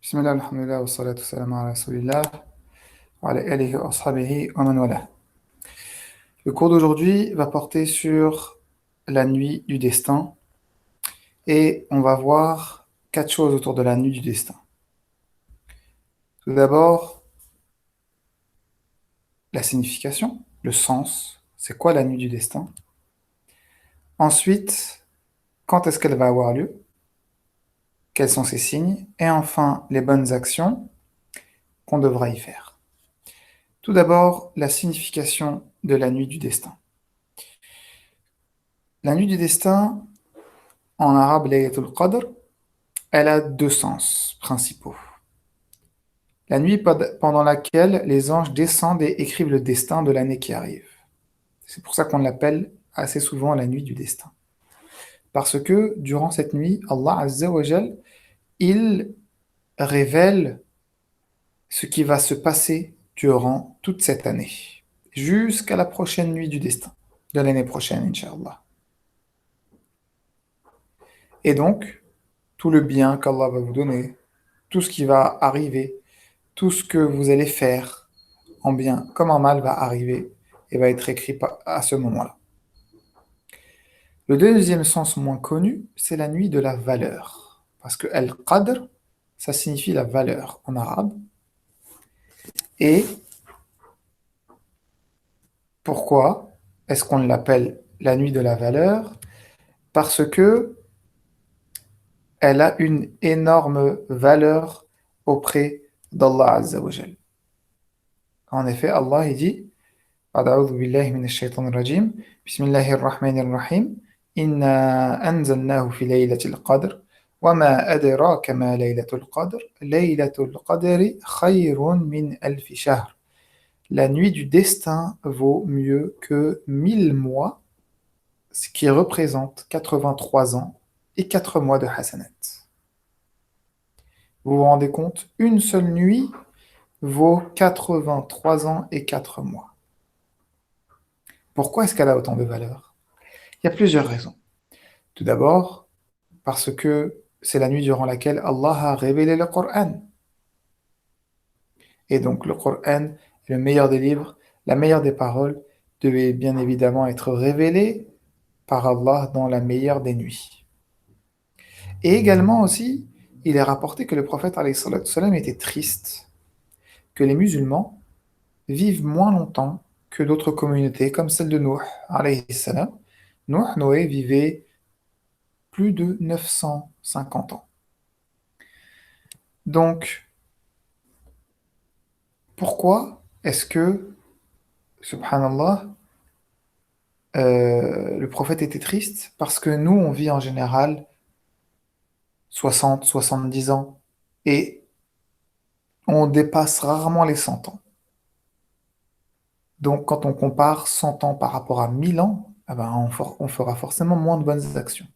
Bismillah, alhamdulillah, wa salatu wa salam ala rasulillah, wa ala alihi wa ashabihi wa man walah. Le cours d'aujourd'hui va porter sur la nuit du destin et on va voir quatre choses autour de la nuit du destin. Tout d'abord, la signification, le sens, c'est quoi la nuit du destin? Ensuite, quand est-ce qu'elle va avoir lieu? Quels sont ses signes? Et enfin, les bonnes actions qu'on devra y faire. Tout d'abord, la signification de la nuit du destin. La nuit du destin, en arabe, Laylatul Qadr, elle a deux sens principaux. La nuit pendant laquelle les anges descendent et écrivent le destin de l'année qui arrive. C'est pour ça qu'on l'appelle assez souvent la nuit du destin. Parce que durant cette nuit, Allah Azza wa Jal, il révèle ce qui va se passer durant toute cette année, jusqu'à la prochaine nuit du destin, de l'année prochaine, Inch'Allah. Et donc, tout le bien qu'Allah va vous donner, tout ce qui va arriver, tout ce que vous allez faire, en bien comme en mal, va arriver et va être écrit à ce moment-là. Le deuxième sens moins connu, c'est la nuit de la valeur. Parce que Al-Qadr, ça signifie la valeur en arabe. Et pourquoi est-ce qu'on l'appelle la nuit de la valeur? Parce que elle a une énorme valeur auprès d'Allah Azza wa Jal. En effet, Allah il dit أعوذ بالله من الشيطان الرجيم بسم الله الرحمن الرحيم إنا أنزلناه في ليلة القدر وما أدراك ما ليلة القدر ليلة القدر خير من ألف شهر. La nuit du destin vaut mieux que 1000 mois, ce qui représente 83 ans et 4 mois de hasanat. Vous vous rendez compte? Une seule nuit vaut 83 ans et 4 mois. Pourquoi est-ce qu'elle a autant de valeur? Il y a plusieurs raisons. Tout d'abord, parce que c'est la nuit durant laquelle Allah a révélé le Coran. Et donc le Coran est le meilleur des livres, la meilleure des paroles, devait bien évidemment être révélé par Allah dans la meilleure des nuits. Et également aussi, il est rapporté que le prophète alayhi salatu wassalam, était triste que les musulmans vivent moins longtemps que d'autres communautés, comme celle de Nuh alayhi salam. Noé vivait plus de 950 ans. Donc, pourquoi est-ce que, subhanallah, le prophète était triste? Parce que nous, on vit en général 60, 70 ans et on dépasse rarement les 100 ans. Donc, quand on compare 100 ans par rapport à 1000 ans, eh ben, on fera forcément moins de bonnes actions.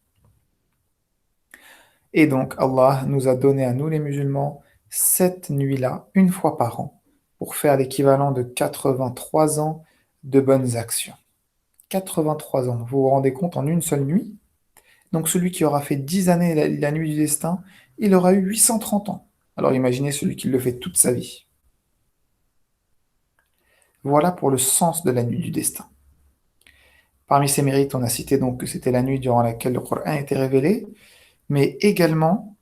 Et donc, Allah nous a donné à nous, les musulmans, cette nuit-là, une fois par an, pour faire l'équivalent de 83 ans de bonnes actions. 83 ans, vous vous rendez compte, en une seule nuit? Donc celui qui aura fait 10 années la nuit du destin, il aura eu 830 ans. Alors imaginez celui qui le fait toute sa vie. Voilà pour le sens de la nuit du destin. Parmi ses mérites, on a cité donc que c'était la nuit durant laquelle le Coran était révélé, mais également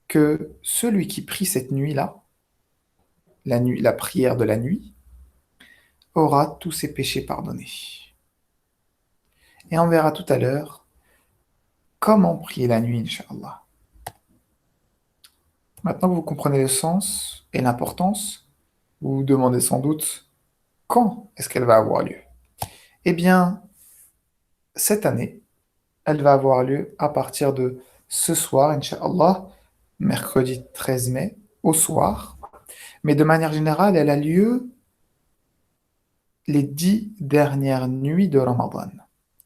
que celui qui prie cette nuit-là, la nuit, la prière de la nuit, aura tous ses péchés pardonnés. Et on verra tout à l'heure comment prier la nuit, Inch'Allah. Maintenant que vous comprenez le sens et l'importance, vous vous demandez sans doute quand est-ce qu'elle va avoir lieu. Eh bien, cette année, elle va avoir lieu à partir de ce soir, Inch'Allah, mercredi 13 mai, au soir. Mais de manière générale, elle a lieu les 10 dernières nuits de Ramadan.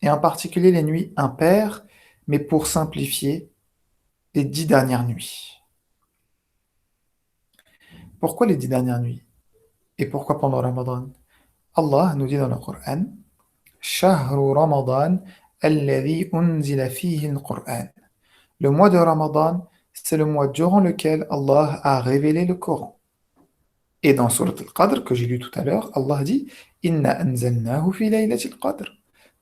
Et en particulier les nuits impaires, mais pour simplifier, les 10 dernières nuits. Pourquoi les 10 dernières nuits? Et pourquoi pendant Ramadan? Allah nous dit dans le Coran, Shahru Ramadan alladhi unzila fihi al-Qur'an. Le mois de Ramadan, c'est le mois durant lequel Allah a révélé le Coran. Et dans Surat Al-Qadr, que j'ai lu tout à l'heure, Allah dit Inna anzalnahu fi laylatil qadr.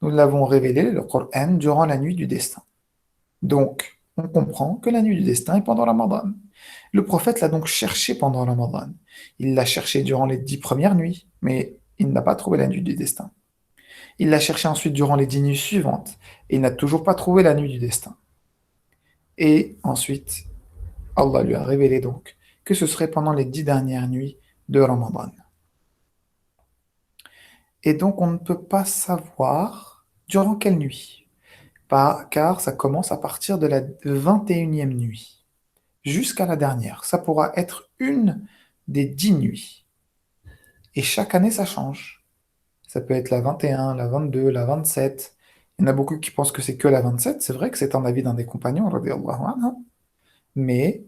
Nous l'avons révélé, le Coran, durant la nuit du destin. Donc, on comprend que la nuit du destin est pendant Ramadan. Le prophète l'a donc cherché pendant Ramadan. Il l'a cherché durant les 10 premières nuits, mais il n'a pas trouvé la nuit du destin. Il l'a cherché ensuite durant les 10 nuits suivantes, et il n'a toujours pas trouvé la nuit du destin. Et ensuite, Allah lui a révélé donc que ce serait pendant les 10 dernières nuits de Ramadan. Et donc, on ne peut pas savoir durant quelle nuit, car ça commence à partir de la 21e nuit jusqu'à la dernière. Ça pourra être une des 10 nuits. Et chaque année, ça change. Ça peut être la 21, la 22, la 27. Il y en a beaucoup qui pensent que c'est que la 27. C'est vrai que c'est un avis d'un des compagnons, radiyallahu anhu. Mais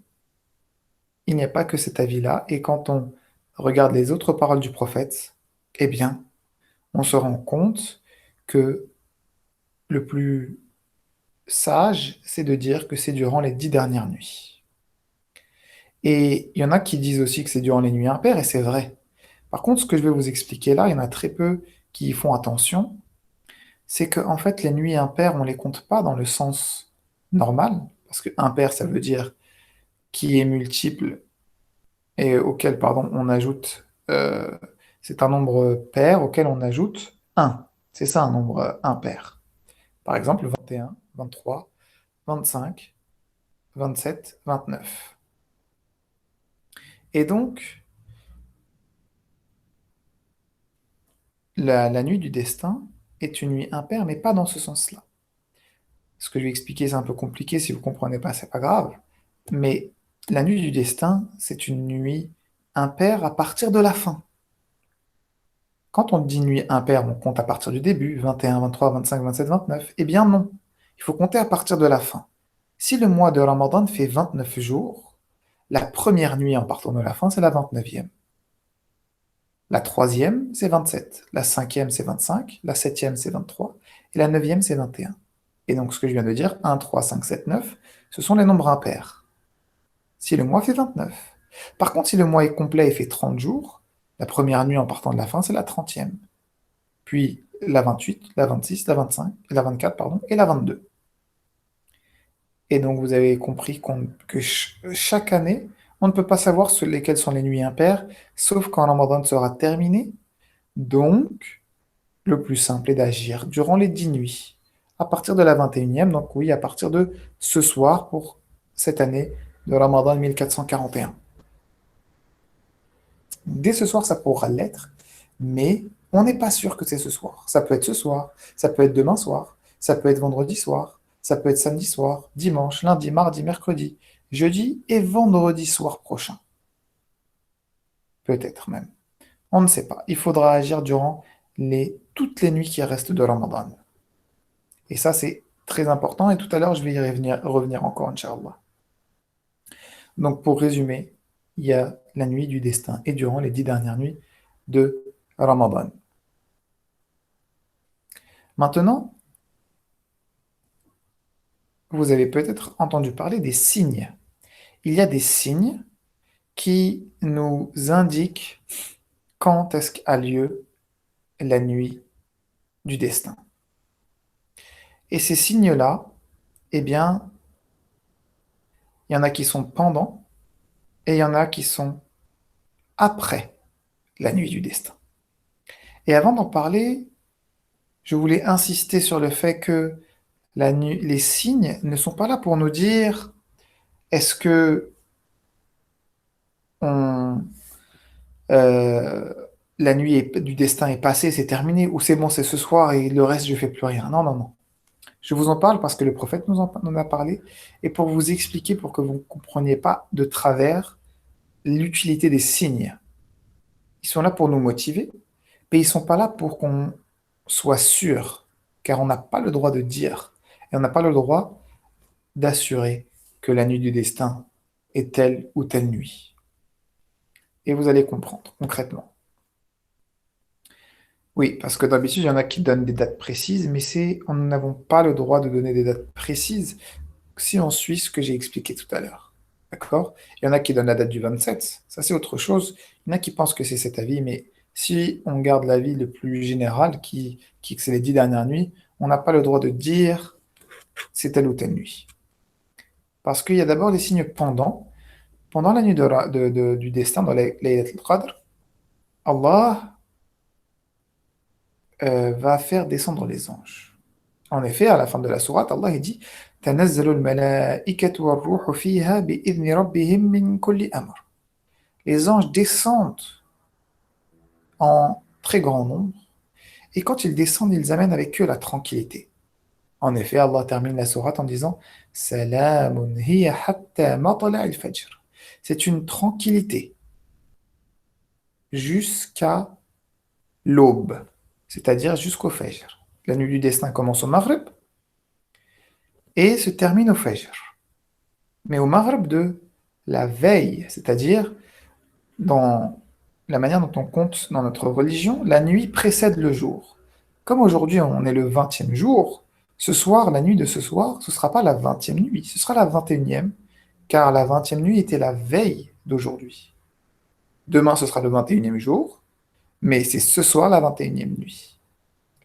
il n'y a pas que cet avis-là. Et quand on regarde les autres paroles du prophète, eh bien, on se rend compte que le plus sage, c'est de dire que c'est durant les 10 dernières nuits. Et il y en a qui disent aussi que c'est durant les nuits impaires, et c'est vrai. Par contre, ce que je vais vous expliquer là, il y en a très peu qui y font attention, c'est que en fait, les nuits impaires, on ne les compte pas dans le sens normal, parce que impair, ça veut dire qui est multiple et auquel, pardon, on ajoute, c'est un nombre pair auquel on ajoute un. C'est ça un nombre impair. Par exemple, 21, 23, 25, 27, 29. Et donc, la nuit du destin est une nuit impaire, mais pas dans ce sens-là. Ce que je vais expliquer, c'est un peu compliqué, si vous ne comprenez pas, c'est pas grave. Mais la nuit du destin, c'est une nuit impaire à partir de la fin. Quand on dit nuit impaire, on compte à partir du début, 21, 23, 25, 27, 29. Eh bien non, il faut compter à partir de la fin. Si le mois de Ramadan fait 29 jours, la première nuit en partant de la fin, c'est la 29e. La troisième, c'est 27. La cinquième, c'est 25. La septième, c'est 23. Et la neuvième, c'est 21. Et donc, ce que je viens de dire, 1, 3, 5, 7, 9, ce sont les nombres impairs. Si le mois fait 29. Par contre, si le mois est complet et fait 30 jours, la première nuit en partant de la fin, c'est la 30e. Puis la 28, la 26, la 25, la 24, pardon, et la 22. Et donc, vous avez compris que chaque année, on ne peut pas savoir lesquelles sont les nuits impaires, sauf quand Ramadan sera terminé. Donc, le plus simple est d'agir durant les 10 nuits, à partir de la 21e, donc oui, à partir de ce soir pour cette année de Ramadan 1441. Dès ce soir, ça pourra l'être, mais on n'est pas sûr que c'est ce soir. Ça peut être ce soir, ça peut être demain soir, ça peut être vendredi soir, ça peut être samedi soir, dimanche, lundi, mardi, mercredi, jeudi et vendredi soir prochain. Peut-être même. On ne sait pas. Il faudra agir durant toutes les nuits qui restent de Ramadan. Et ça, c'est très important. Et tout à l'heure, je vais y revenir encore, Inch'Allah. Donc, pour résumer, il y a la nuit du destin et durant les 10 dernières nuits de Ramadan. Maintenant, vous avez peut-être entendu parler des signes. Il y a des signes qui nous indiquent quand est-ce qu'a lieu la nuit du destin. Et ces signes-là, eh bien, il y en a qui sont pendant et il y en a qui sont après la nuit du destin. Et avant d'en parler, je voulais insister sur le fait que les signes ne sont pas là pour nous dire est-ce que on, euh, la nuit du destin est passée, c'est terminé, ou c'est bon, c'est ce soir et le reste, je fais plus rien. Non, non, non. Je vous en parle parce que le prophète nous en a parlé et pour vous expliquer, pour que vous ne compreniez pas de travers l'utilité des signes. Ils sont là pour nous motiver, mais ils ne sont pas là pour qu'on soit sûr, car on n'a pas le droit de dire et on n'a pas le droit d'assurer que la nuit du destin est telle ou telle nuit. Et vous allez comprendre concrètement. Oui, parce que d'habitude, il y en a qui donnent des dates précises, mais nous n'avons pas le droit de donner des dates précises si on suit ce que j'ai expliqué tout à l'heure. D'accord? Il y en a qui donnent la date du 27. Ça, c'est autre chose. Il y en a qui pensent que c'est cet avis, mais si on garde l'avis le plus général, que c'est les 10 dernières nuits, on n'a pas le droit de dire c'est telle ou telle nuit. Parce qu'il y a d'abord les signes pendant la nuit du destin, dans Laylat al-Qadr, Allah va faire descendre les anges. En effet, à la fin de la sourate, Allah il dit تنزل الملائكة والروح فيها بإذن ربهم من كل أمر. Les anges descendent en très grand nombre, et quand ils descendent, ils amènent avec eux la tranquillité. En effet, Allah termine la sourate en disant Salamun hiya hatta matla' al-fajr. C'est une tranquillité jusqu'à l'aube, c'est-à-dire jusqu'au Fajr. La nuit du destin commence au Maghrib et se termine au Fajr. Mais au Maghrib de la veille, c'est-à-dire dans la manière dont on compte dans notre religion, la nuit précède le jour. Comme aujourd'hui on est le 20e jour, ce soir, la nuit de ce soir, ce ne sera pas la 20e nuit, ce sera la 21e, car la 20e nuit était la veille d'aujourd'hui. Demain, ce sera le 21e jour, mais c'est ce soir la 21e nuit.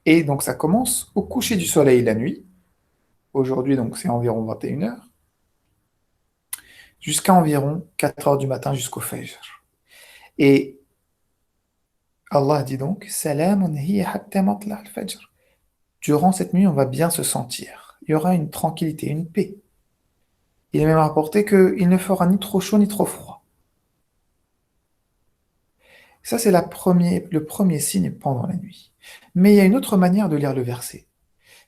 Et donc ça commence au coucher du soleil la nuit, aujourd'hui donc c'est environ 21 heures, jusqu'à environ 4 heures du matin jusqu'au Fajr. Et Allah dit donc, Salamun hiya hatta matla' al-fajr. Durant cette nuit, on va bien se sentir. Il y aura une tranquillité, une paix. Il est même rapporté qu'il ne fera ni trop chaud ni trop froid. Ça, c'est le premier signe pendant la nuit. Mais il y a une autre manière de lire le verset.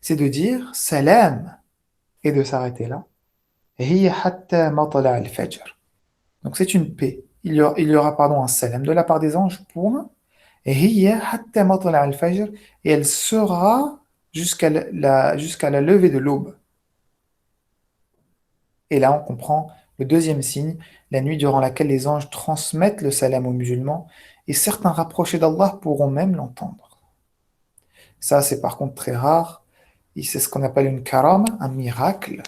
C'est de dire Salam et de s'arrêter là. Hiya hatta matla' al-fajr. Donc c'est une paix. Il y aura, pardon, un salam de la part des anges, point. Et hiya hatta matla' al-fajr. Et elle sera jusqu'à la levée de l'aube. Et là, on comprend le deuxième signe, la nuit durant laquelle les anges transmettent le salam aux musulmans, et certains rapprochés d'Allah pourront même l'entendre. Ça, c'est par contre très rare, et c'est ce qu'on appelle une karama, un miracle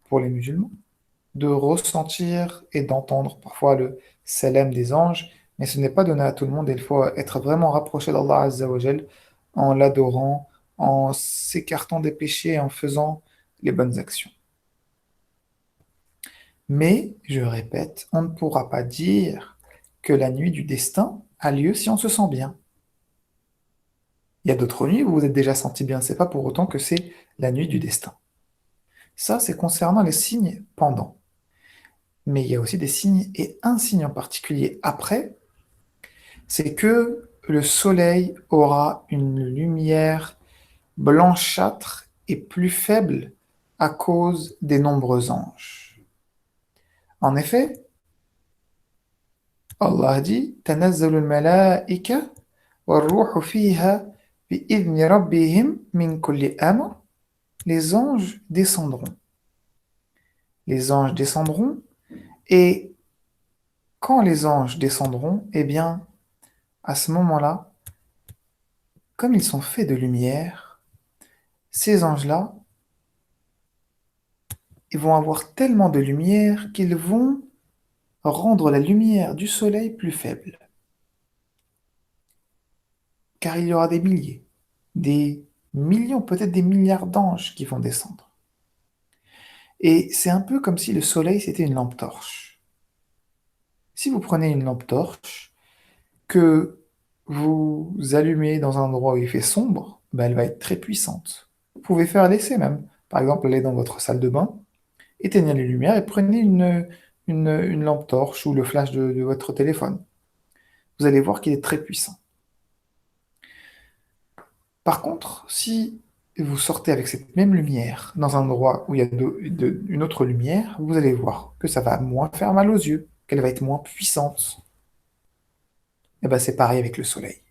pour les musulmans, de ressentir et d'entendre parfois le salam des anges, mais ce n'est pas donné à tout le monde, il faut être vraiment rapproché d'Allah Azza wa Jal en l'adorant, en s'écartant des péchés et en faisant les bonnes actions. Mais, je répète, on ne pourra pas dire que la nuit du destin a lieu si on se sent bien. Il y a d'autres nuits où vous vous êtes déjà senti bien, c'est pas pour autant que c'est la nuit du destin. Ça, c'est concernant les signes pendant. Mais il y a aussi des signes, et un signe en particulier après, c'est que le soleil aura une lumière blanchâtre et plus faible à cause des nombreux anges. En effet, Allah dit تنزل الملائكة والروح فيها بإذن ربهم من كل أمر. Les anges descendront. Les anges descendront, et quand les anges descendront, eh bien, à ce moment-là, comme ils sont faits de lumière, ces anges-là, ils vont avoir tellement de lumière qu'ils vont rendre la lumière du soleil plus faible. Car il y aura des milliers, des millions, peut-être des milliards d'anges qui vont descendre. Et c'est un peu comme si le soleil, c'était une lampe torche. Si vous prenez une lampe torche, que vous allumez dans un endroit où il fait sombre, ben elle va être très puissante. Vous pouvez faire l'essai même. Par exemple, aller dans votre salle de bain, éteignez les lumières et prenez une lampe torche ou le flash de votre téléphone. Vous allez voir qu'il est très puissant. Par contre, si vous sortez avec cette même lumière dans un endroit où il y a une autre lumière, vous allez voir que ça va moins faire mal aux yeux, qu'elle va être moins puissante. Et ben c'est pareil avec le soleil.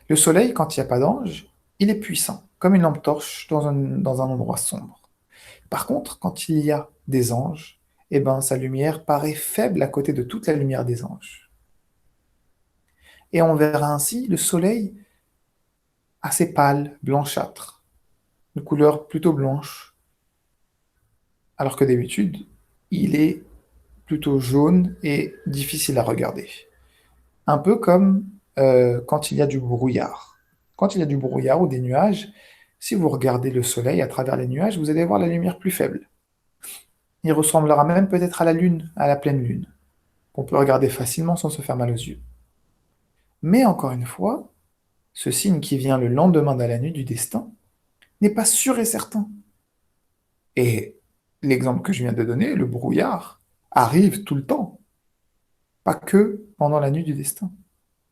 Le soleil, quand il n'y a pas d'ange, il est puissant, comme une lampe torche dans un endroit sombre. Par contre, quand il y a des anges, eh ben, sa lumière paraît faible à côté de toute la lumière des anges. Et on verra ainsi le soleil assez pâle, blanchâtre, de couleur plutôt blanche, alors que d'habitude, il est plutôt jaune et difficile à regarder. Un peu comme quand il y a du brouillard. Quand il y a du brouillard ou des nuages, si vous regardez le soleil à travers les nuages, vous allez voir la lumière plus faible. Il ressemblera même peut-être à la lune, à la pleine lune, qu'on peut regarder facilement sans se faire mal aux yeux. Mais encore une fois, ce signe qui vient le lendemain de la nuit du destin n'est pas sûr et certain. Et l'exemple que je viens de donner, le brouillard, arrive tout le temps, pas que pendant la nuit du destin.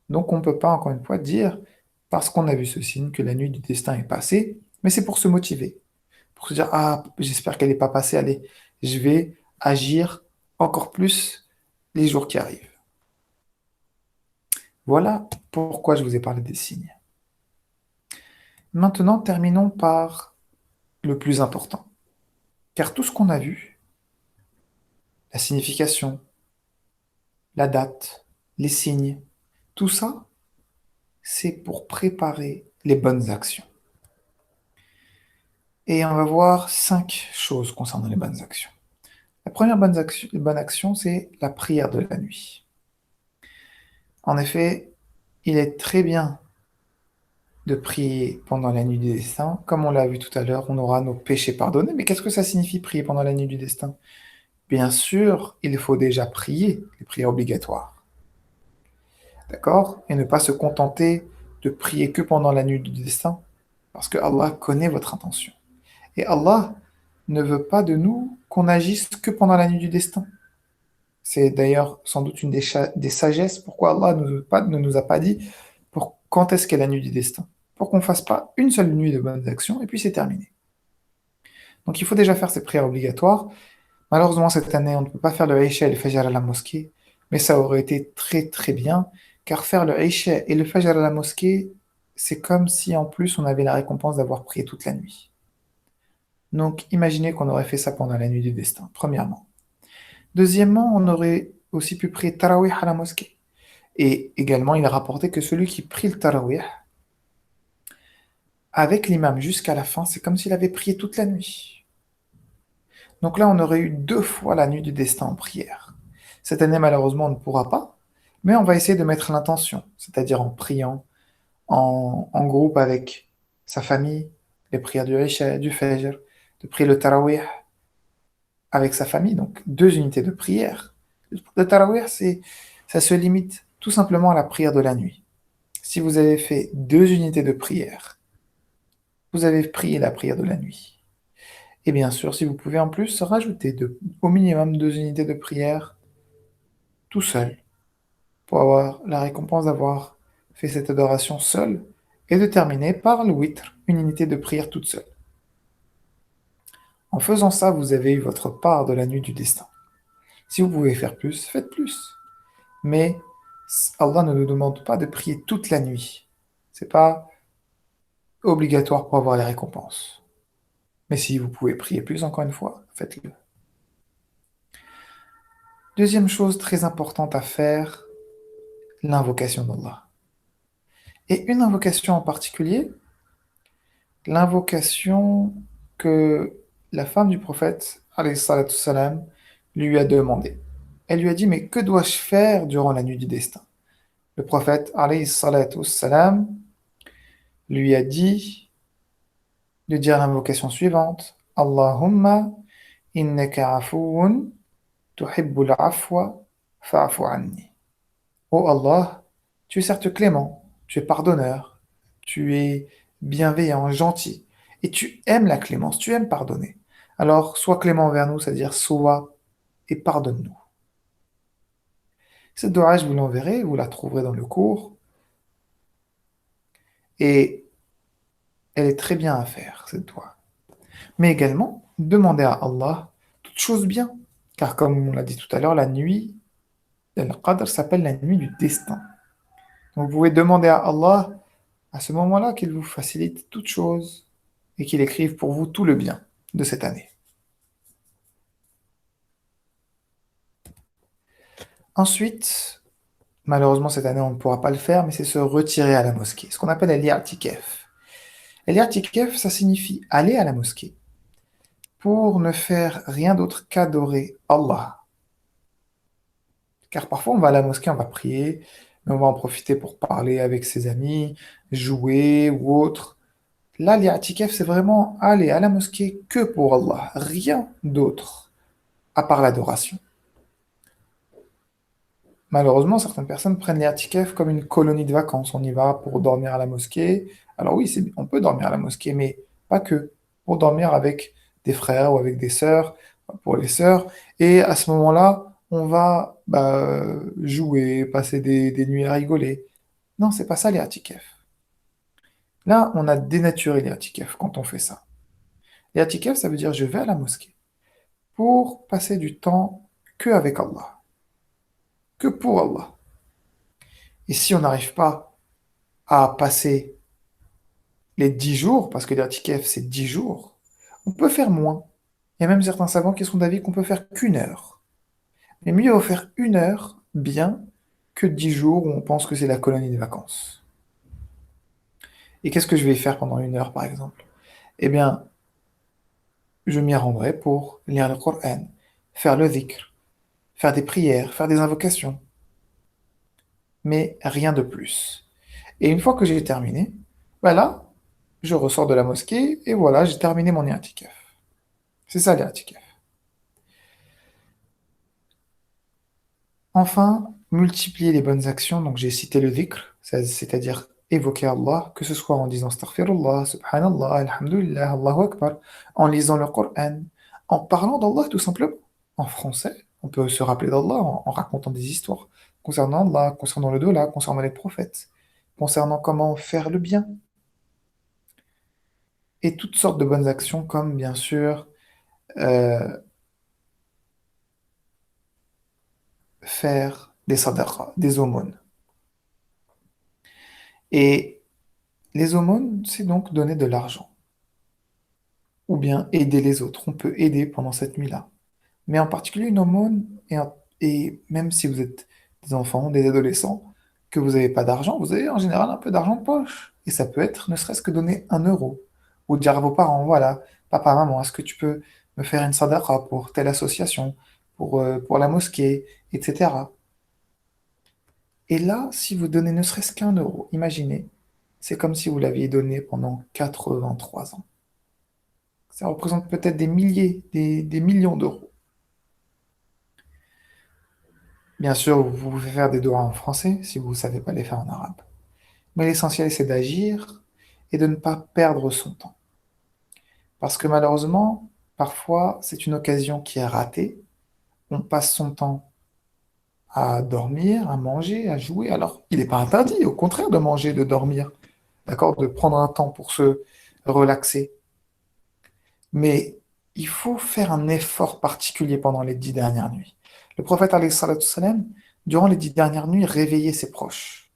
Donc on ne peut pas, encore une fois, dire, parce qu'on a vu ce signe, que la nuit du destin est passée, mais c'est pour se motiver, pour se dire, ah, j'espère qu'elle n'est pas passée, allez, je vais agir encore plus les jours qui arrivent. Voilà pourquoi je vous ai parlé des signes. Maintenant, terminons par le plus important. Car tout ce qu'on a vu, la signification, la date, les signes, tout ça, c'est pour préparer les bonnes actions. Et on va voir 5 choses concernant les bonnes actions. La première bonne action, c'est la prière de la nuit. En effet, il est très bien de prier pendant la nuit du destin. Comme on l'a vu tout à l'heure, on aura nos péchés pardonnés. Mais qu'est-ce que ça signifie prier pendant la nuit du destin? Bien sûr, il faut déjà prier, les prières obligatoires. D'accord? Et ne pas se contenter de prier que pendant la nuit du destin, parce que Allah connaît votre intention. Et Allah ne veut pas de nous qu'on agisse que pendant la nuit du destin. C'est d'ailleurs sans doute une des sagesses pourquoi Allah ne nous a pas dit pour quand est-ce qu'est la nuit du destin. Pour qu'on ne fasse pas une seule nuit de bonnes actions et puis c'est terminé. Donc il faut déjà faire ces prières obligatoires. Malheureusement, cette année, on ne peut pas faire le Isha et le Fajr à la mosquée, mais ça aurait été très très bien, car faire le Isha et le Fajr à la mosquée, c'est comme si en plus on avait la récompense d'avoir prié toute la nuit. Donc imaginez qu'on aurait fait ça pendant la nuit du destin, premièrement. Deuxièmement, on aurait aussi pu prier Tarawih à la mosquée. Et également, il est rapporté que celui qui prie le Tarawih avec l'imam jusqu'à la fin, c'est comme s'il avait prié toute la nuit. Donc là, on aurait eu 2 fois la nuit du destin en prière. Cette année, malheureusement, on ne pourra pas, mais on va essayer de mettre l'intention, c'est-à-dire en priant en groupe avec sa famille, les prières du Isha, du Fajr, de prier le Tarawih avec sa famille, donc 2 unités de prière. Le Tarawih, ça se limite tout simplement à la prière de la nuit. Si vous avez fait 2 unités de prière, vous avez prié la prière de la nuit. Et bien sûr, si vous pouvez en plus rajouter au minimum 2 unités de prière tout seul, pour avoir la récompense d'avoir fait cette adoration seul, et de terminer par le witr, une unité de prière toute seule. En faisant ça, vous avez eu votre part de la nuit du destin. Si vous pouvez faire plus, faites plus. Mais Allah ne nous demande pas de prier toute la nuit. C'est pas obligatoire pour avoir les récompenses. Mais si vous pouvez prier plus, encore une fois, faites-le. Deuxième chose très importante à faire, l'invocation d'Allah. Et une invocation en particulier, l'invocation que la femme du prophète, alayhi salatu salam, lui a demandé. Elle lui a dit, mais que dois-je faire durant la nuit du destin? Le prophète, alayhi salatu salam, lui a dit de dire l'invocation suivante, Allahumma innaka afuun tuhibbul afwa fa'fu anni. Ô Allah, tu es certes clément, tu es pardonneur, tu es bienveillant, gentil, et tu aimes la clémence, tu aimes pardonner. Alors, sois clément envers nous, c'est-à-dire sois et pardonne-nous. Cette dua, je vous l'enverrai, vous la trouverez dans le cours, et elle est très bien à faire, cette dua. Mais également, demandez à Allah toutes choses bien, car comme on l'a dit tout à l'heure, la nuit, Al-Qadr s'appelle la nuit du destin. Donc vous pouvez demander à Allah à ce moment-là qu'il vous facilite toutes choses et qu'il écrive pour vous tout le bien de cette année. Ensuite, malheureusement cette année on ne pourra pas le faire, mais c'est se retirer à la mosquée, ce qu'on appelle al-i'tikaf. Al-i'tikaf, ça signifie aller à la mosquée pour ne faire rien d'autre qu'adorer Allah. Car parfois, on va à la mosquée, on va prier, mais on va en profiter pour parler avec ses amis, jouer ou autre. Là, l'i'tikaf, c'est vraiment aller à la mosquée que pour Allah, rien d'autre, à part l'adoration. Malheureusement, certaines personnes prennent l'i'tikaf comme une colonie de vacances. On y va pour dormir à la mosquée. Alors oui, on peut dormir à la mosquée, mais pas que. Pour dormir avec des frères ou avec des sœurs, pour les sœurs. Et à ce moment-là, on va jouer, passer des nuits à rigoler. Non, c'est pas ça l'i'tikaf. Là, on a dénaturé l'i'tikaf quand on fait ça. L'i'tikaf, ça veut dire je vais à la mosquée pour passer du temps que avec Allah, que pour Allah. Et si on n'arrive pas à passer les 10 jours, parce que l'IRTKF c'est 10 jours, on peut faire moins. Il y a même certains savants qui sont d'avis qu'on peut faire qu'une heure. Mais mieux vaut faire une heure bien que 10 jours où on pense que c'est la colonie de vacances. Et qu'est-ce que je vais faire pendant une heure par exemple? Eh bien, je m'y rendrai pour lire le Coran, faire le dhikr, faire des prières, faire des invocations, mais rien de plus. Et une fois que j'ai terminé, voilà, je ressors de la mosquée et voilà, j'ai terminé mon i'tikaf. C'est ça l'i'tikaf. Enfin, multiplier les bonnes actions. Donc j'ai cité le dhikr, c'est-à-dire évoquer Allah, que ce soit en disant astaghfirullah, subhanallah, alhamdulillah, Allahu akbar, en lisant le Coran, en parlant d'Allah tout simplement. En français, on peut se rappeler d'Allah en racontant des histoires concernant Allah, concernant le dollar, concernant les prophètes, concernant comment faire le bien, et toutes sortes de bonnes actions comme bien sûr euh, faire des sadaqas, des aumônes. Et les aumônes, c'est donc donner de l'argent, ou bien aider les autres. On peut aider pendant cette nuit-là. Mais en particulier une aumône, et même si vous êtes des enfants, des adolescents, que vous n'avez pas d'argent, vous avez en général un peu d'argent de poche. Et ça peut être ne serait-ce que donner 1 euro. Ou dire à vos parents, voilà, papa, maman, est-ce que tu peux me faire une sadaqa pour telle association, pour la mosquée, etc. Et là, si vous donnez ne serait-ce qu'1 euro, imaginez, c'est comme si vous l'aviez donné pendant 83 ans. Ça représente peut-être des milliers, des millions d'euros. Bien sûr, vous pouvez faire des doigts en français si vous ne savez pas les faire en arabe. Mais l'essentiel, c'est d'agir et de ne pas perdre son temps. Parce que malheureusement, parfois, c'est une occasion qui est ratée. On passe son temps à dormir, à manger, à jouer. Alors, il n'est pas interdit, au contraire, de manger, de dormir, d'accord, de prendre un temps pour se relaxer. Mais il faut faire un effort particulier pendant les 10 dernières nuits. Le prophète, alayhi salatu salam, durant les 10 dernières nuits, réveillait ses proches.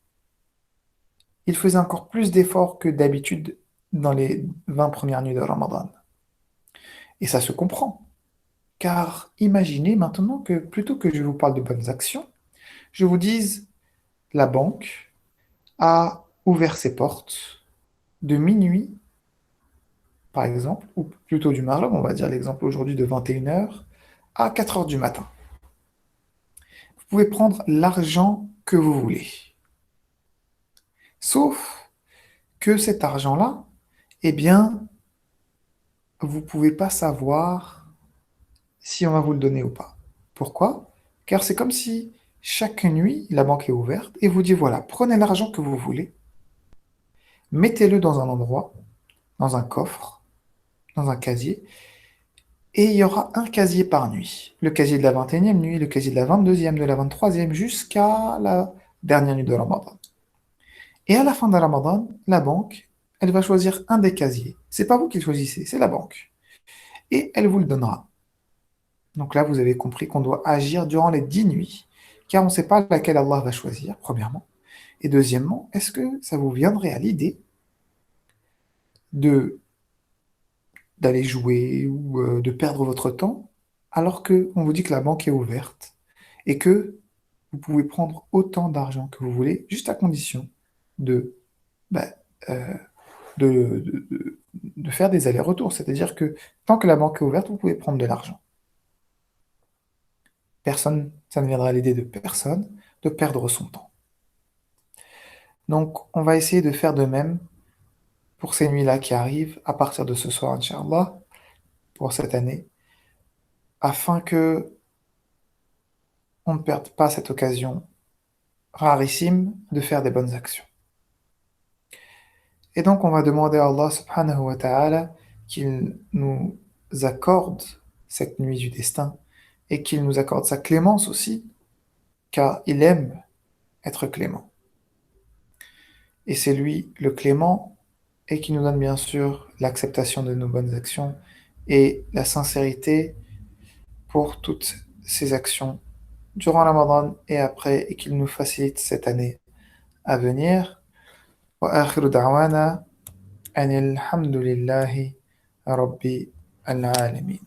Il faisait encore plus d'efforts que d'habitude dans les 20 premières nuits de Ramadan. Et ça se comprend. Car imaginez maintenant que plutôt que je vous parle de bonnes actions, je vous dise la banque a ouvert ses portes de minuit, par exemple, ou plutôt du Maghreb, on va dire l'exemple aujourd'hui de 21 heures à 4 heures du matin. Vous pouvez prendre l'argent que vous voulez. Sauf que cet argent-là, eh bien, vous ne pouvez pas savoir si on va vous le donner ou pas. Pourquoi? Car c'est comme si chaque nuit, la banque est ouverte et vous dit, voilà, prenez l'argent que vous voulez, mettez-le dans un endroit, dans un coffre, dans un casier, et il y aura un casier par nuit. Le casier de la 21e nuit, le casier de la 22e, de la 23e, jusqu'à la dernière nuit de Ramadan. Et à la fin de Ramadan, la banque, elle va choisir un des casiers. C'est pas vous qui le choisissez, c'est la banque. Et elle vous le donnera. Donc là, vous avez compris qu'on doit agir durant les 10 nuits, car on ne sait pas laquelle Allah va choisir, premièrement. Et deuxièmement, est-ce que ça vous viendrait à l'idée de d'aller jouer ou de perdre votre temps alors que on vous dit que la banque est ouverte et que vous pouvez prendre autant d'argent que vous voulez, juste à condition de, bah, euh, de faire des allers-retours. C'est-à-dire que tant que la banque est ouverte, vous pouvez prendre de l'argent. Personne, ça ne viendra à l'idée de personne de perdre son temps. Donc, on va essayer de faire de même pour ces nuits-là qui arrivent à partir de ce soir, Inch'Allah, pour cette année, afin que on ne perde pas cette occasion rarissime de faire des bonnes actions. Et donc, on va demander à Allah subhanahu wa ta'ala qu'il nous accorde cette nuit du destin et qu'il nous accorde sa clémence aussi, car il aime être clément. Et c'est lui le clément et qui nous donne bien sûr l'acceptation de nos bonnes actions et la sincérité pour toutes ces actions durant Ramadan et après et qu'il nous facilite cette année à venir. وآخر دعوانا أن الحمد لله رب العالمين